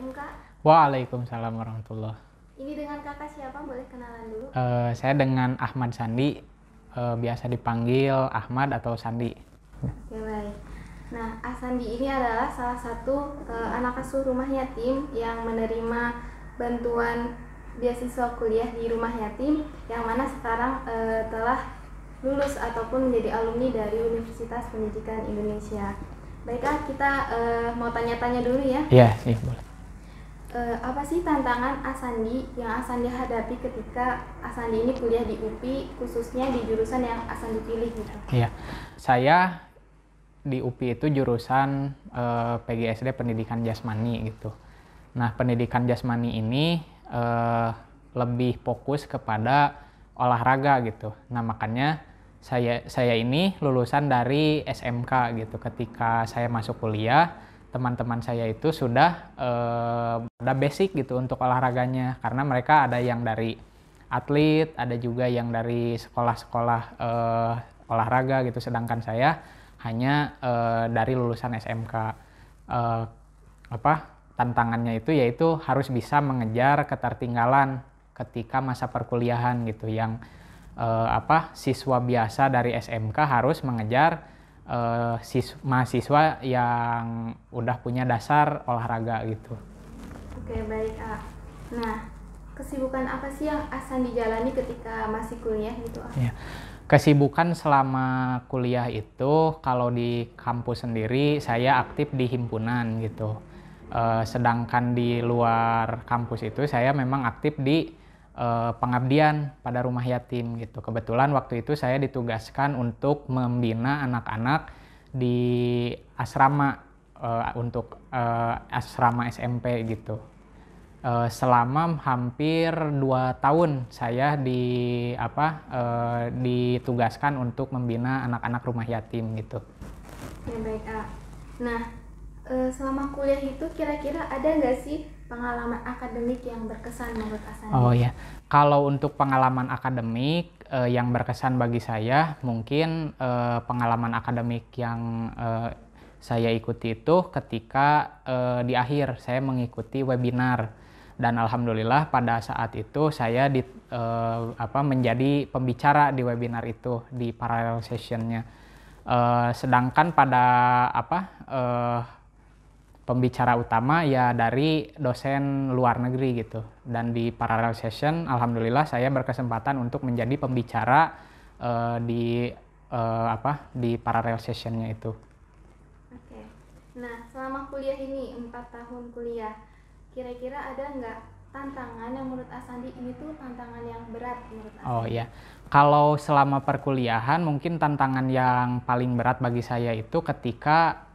Assalamualaikum Kak. Waalaikumsalam warahmatullah. Ini dengan kakak siapa? Boleh kenalan dulu? Saya dengan Ahmad Sandi, biasa dipanggil Ahmad atau Sandi. Oke, baik. Nah, Asandi ini adalah salah satu anak asuh rumah yatim yang menerima bantuan beasiswa kuliah di rumah yatim, yang mana sekarang telah lulus ataupun menjadi alumni dari Universitas Pendidikan Indonesia. Baiklah, kita mau tanya-tanya dulu ya. Iya, boleh. Apa sih tantangan Asandi yang Asandi hadapi ketika Asandi ini kuliah di UPI, khususnya di jurusan yang Asandi pilih gitu? Iya, saya di UPI itu jurusan PGSD Pendidikan Jasmani gitu. Nah, pendidikan jasmani ini lebih fokus kepada olahraga gitu. Nah, makanya saya ini lulusan dari SMK gitu. Ketika saya masuk kuliah, teman-teman saya itu sudah ada basic gitu untuk olahraganya, karena mereka ada yang dari atlet, ada juga yang dari sekolah-sekolah olahraga gitu, sedangkan saya hanya dari lulusan SMK. Tantangannya itu yaitu harus bisa mengejar ketertinggalan ketika masa perkuliahan gitu, yang siswa biasa dari SMK harus mengejar mahasiswa yang udah punya dasar olahraga gitu. Oke, baik Kak. Nah, kesibukan apa sih yang Asan dijalani ketika masih kuliah gitu? Ya. Kesibukan selama kuliah itu, kalau di kampus sendiri saya aktif di himpunan gitu. Sedangkan di luar kampus itu saya memang aktif di pengabdian pada rumah yatim gitu. Kebetulan waktu itu saya ditugaskan untuk membina anak-anak di asrama, untuk asrama SMP gitu. Selama hampir 2 tahun saya ditugaskan untuk membina anak-anak rumah yatim gitu. Ya, baik Kak. Nah, selama kuliah itu kira-kira ada nggak sih pengalaman akademik yang berkesan menurut Asandi? Oh ya, kalau untuk pengalaman akademik yang berkesan bagi saya, mungkin pengalaman akademik yang saya ikuti itu ketika di akhir saya mengikuti webinar, dan alhamdulillah pada saat itu saya menjadi pembicara di webinar itu, di parallel sessionnya. Sedangkan pada pembicara utama ya dari dosen luar negeri gitu, dan di parallel session alhamdulillah saya berkesempatan untuk menjadi pembicara di parallel sessionnya itu. Oke. Nah, selama kuliah ini 4 tahun kuliah, kira-kira ada nggak tantangan yang menurut Asandi ini tuh tantangan yang berat menurut Asandi? Oh iya, kalau selama perkuliahan mungkin tantangan yang paling berat bagi saya itu ketika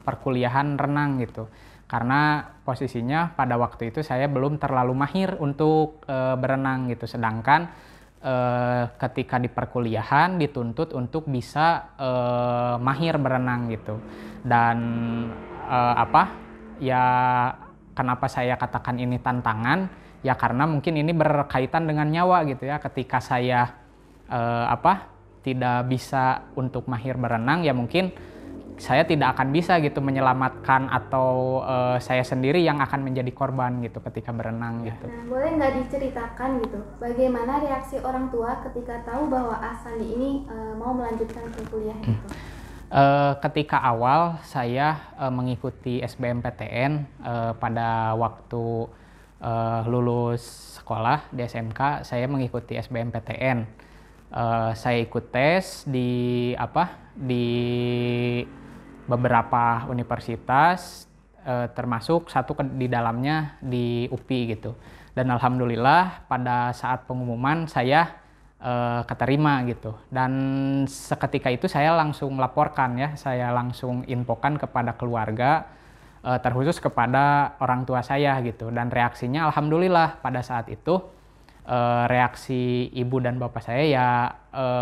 perkuliahan renang gitu. Karena posisinya pada waktu itu saya belum terlalu mahir untuk berenang gitu. Sedangkan ketika di perkuliahan dituntut untuk bisa mahir berenang gitu. Dan kenapa saya katakan ini tantangan? Ya karena mungkin ini berkaitan dengan nyawa gitu ya. Ketika saya tidak bisa untuk mahir berenang, ya mungkin saya tidak akan bisa gitu menyelamatkan, atau saya sendiri yang akan menjadi korban gitu ketika berenang gitu. Nah, boleh nggak diceritakan gitu bagaimana reaksi orang tua ketika tahu bahwa Asandi ini mau melanjutkan ke kuliah gitu? Ketika awal saya mengikuti SBMPTN pada waktu lulus sekolah di SMK, saya mengikuti SBMPTN. Saya ikut tes di beberapa universitas, termasuk satu di dalamnya di UPI gitu. Dan alhamdulillah pada saat pengumuman saya keterima gitu. Dan seketika itu saya langsung laporkan ya, saya langsung infokan kepada keluarga, terkhusus kepada orang tua saya gitu. Dan reaksinya alhamdulillah pada saat itu reaksi ibu dan bapak saya ya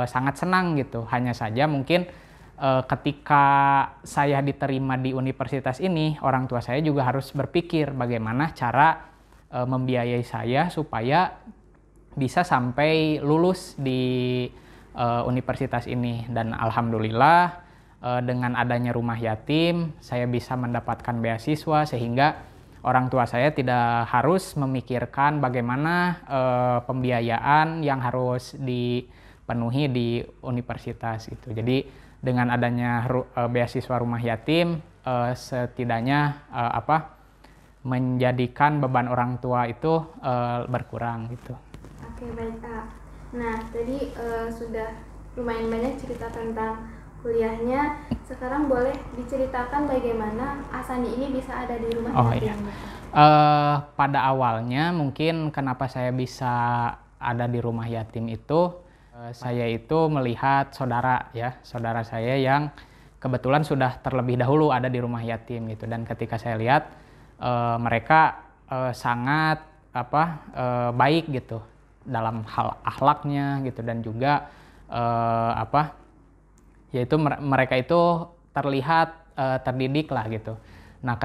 sangat senang gitu. Hanya saja mungkin ketika saya diterima di universitas ini, orang tua saya juga harus berpikir bagaimana cara membiayai saya supaya bisa sampai lulus di universitas ini. Dan alhamdulillah dengan adanya rumah yatim saya bisa mendapatkan beasiswa, sehingga orang tua saya tidak harus memikirkan bagaimana pembiayaan yang harus dipenuhi di universitas itu. Jadi dengan adanya beasiswa rumah yatim, setidaknya menjadikan beban orang tua itu berkurang gitu. Oke, baik Kak. Nah, tadi sudah lumayan banyak cerita tentang kuliahnya. Sekarang boleh diceritakan bagaimana Asandi ini bisa ada di rumah yatim? Iya. Pada awalnya mungkin kenapa saya bisa ada di rumah yatim itu, saya itu melihat saudara saya yang kebetulan sudah terlebih dahulu ada di rumah yatim gitu, dan ketika saya lihat mereka sangat baik gitu dalam hal akhlaknya gitu, dan juga yaitu mereka itu terlihat terdidik lah gitu. Nah,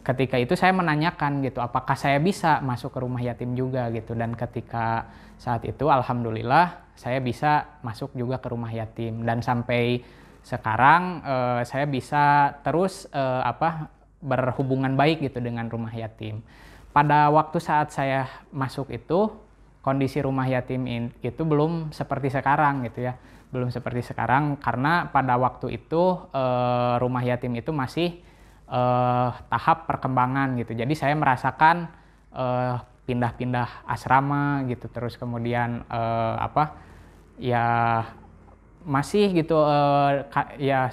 ketika itu saya menanyakan gitu, apakah saya bisa masuk ke rumah yatim juga gitu, dan ketika saat itu alhamdulillah saya bisa masuk juga ke rumah yatim, dan sampai sekarang saya bisa terus berhubungan baik gitu dengan rumah yatim. Pada waktu saat saya masuk itu kondisi rumah yatim itu belum seperti sekarang gitu ya, belum seperti sekarang, karena pada waktu itu rumah yatim itu masih tahap perkembangan gitu. Jadi saya merasakan pindah-pindah asrama gitu, terus kemudian masih gitu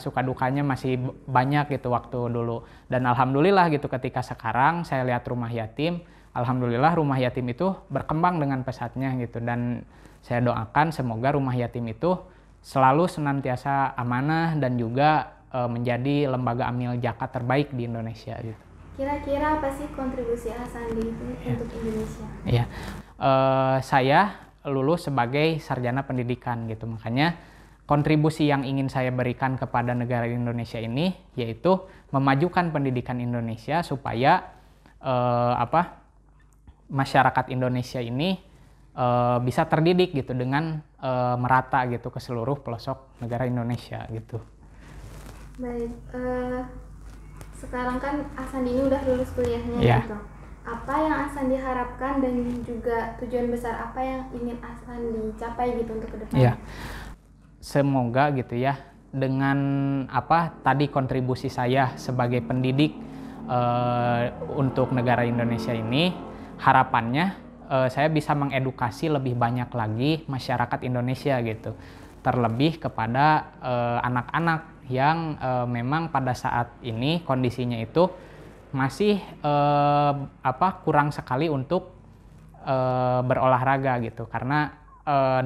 suka dukanya masih banyak gitu waktu dulu. Dan alhamdulillah gitu ketika sekarang saya lihat rumah yatim, alhamdulillah rumah yatim itu berkembang dengan pesatnya gitu, dan saya doakan semoga rumah yatim itu selalu senantiasa amanah dan juga menjadi lembaga amil zakat terbaik di Indonesia gitu. Kira-kira apa sih kontribusi Asandi itu untuk Indonesia? Iya, saya lulus sebagai sarjana pendidikan gitu, makanya kontribusi yang ingin saya berikan kepada negara Indonesia ini yaitu memajukan pendidikan Indonesia supaya masyarakat Indonesia ini bisa terdidik gitu dengan merata gitu ke seluruh pelosok negara Indonesia gitu. Baik, sekarang kan Asandi ini udah lulus kuliahnya gitu. Apa yang Asandi harapkan dan juga tujuan besar apa yang ingin Asandi capai gitu untuk ke depan? Semoga gitu ya, dengan tadi kontribusi saya sebagai pendidik untuk negara Indonesia ini, harapannya saya bisa mengedukasi lebih banyak lagi masyarakat Indonesia gitu, terlebih kepada anak-anak yang memang pada saat ini kondisinya itu masih kurang sekali untuk berolahraga gitu, karena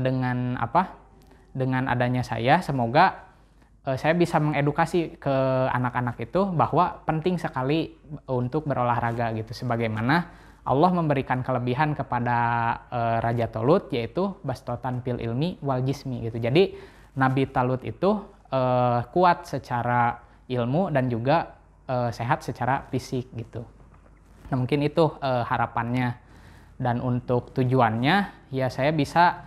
dengan adanya saya, semoga saya bisa mengedukasi ke anak-anak itu bahwa penting sekali untuk berolahraga gitu, sebagaimana Allah memberikan kelebihan kepada Raja Tolut, yaitu bastotan fil ilmi wal jismi gitu. Jadi Nabi Talut itu kuat secara ilmu dan juga sehat secara fisik gitu. Nah, mungkin itu harapannya, dan untuk tujuannya ya saya bisa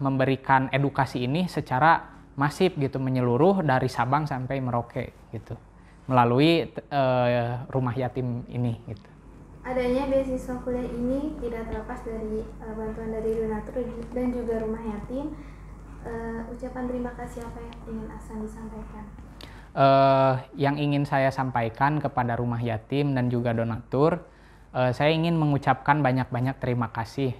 memberikan edukasi ini secara masif gitu, menyeluruh dari Sabang sampai Merauke gitu, melalui rumah yatim ini gitu. Adanya beasiswa kuliah ini tidak terlepas dari bantuan dari donatur dan juga rumah yatim. Ucapan terima kasih apa yang ingin Asandi sampaikan? Yang ingin saya sampaikan kepada rumah yatim dan juga donatur, saya ingin mengucapkan banyak-banyak terima kasih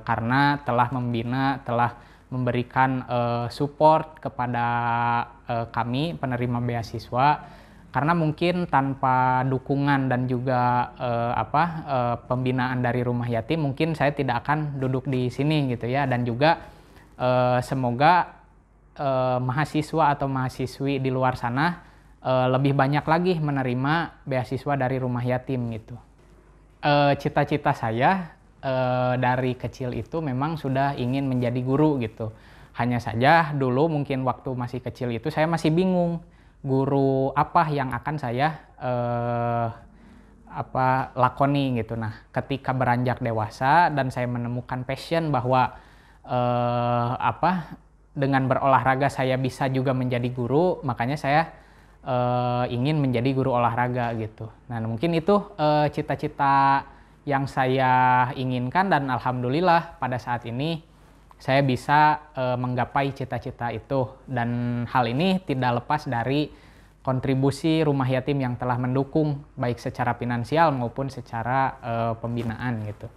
karena telah membina, telah memberikan support kepada kami penerima beasiswa, karena mungkin tanpa dukungan dan juga pembinaan dari rumah yatim mungkin saya tidak akan duduk di sini gitu ya. Dan juga semoga mahasiswa atau mahasiswi di luar sana lebih banyak lagi menerima beasiswa dari rumah yatim gitu. Cita-cita saya dari kecil itu memang sudah ingin menjadi guru gitu. Hanya saja dulu mungkin waktu masih kecil itu saya masih bingung guru apa yang akan saya lakoni gitu. Nah, ketika beranjak dewasa dan saya menemukan passion bahwa dengan berolahraga saya bisa juga menjadi guru, makanya saya ingin menjadi guru olahraga gitu. Nah, mungkin itu cita-cita yang saya inginkan, dan alhamdulillah pada saat ini saya bisa menggapai cita-cita itu, dan hal ini tidak lepas dari kontribusi rumah yatim yang telah mendukung baik secara finansial maupun secara pembinaan gitu.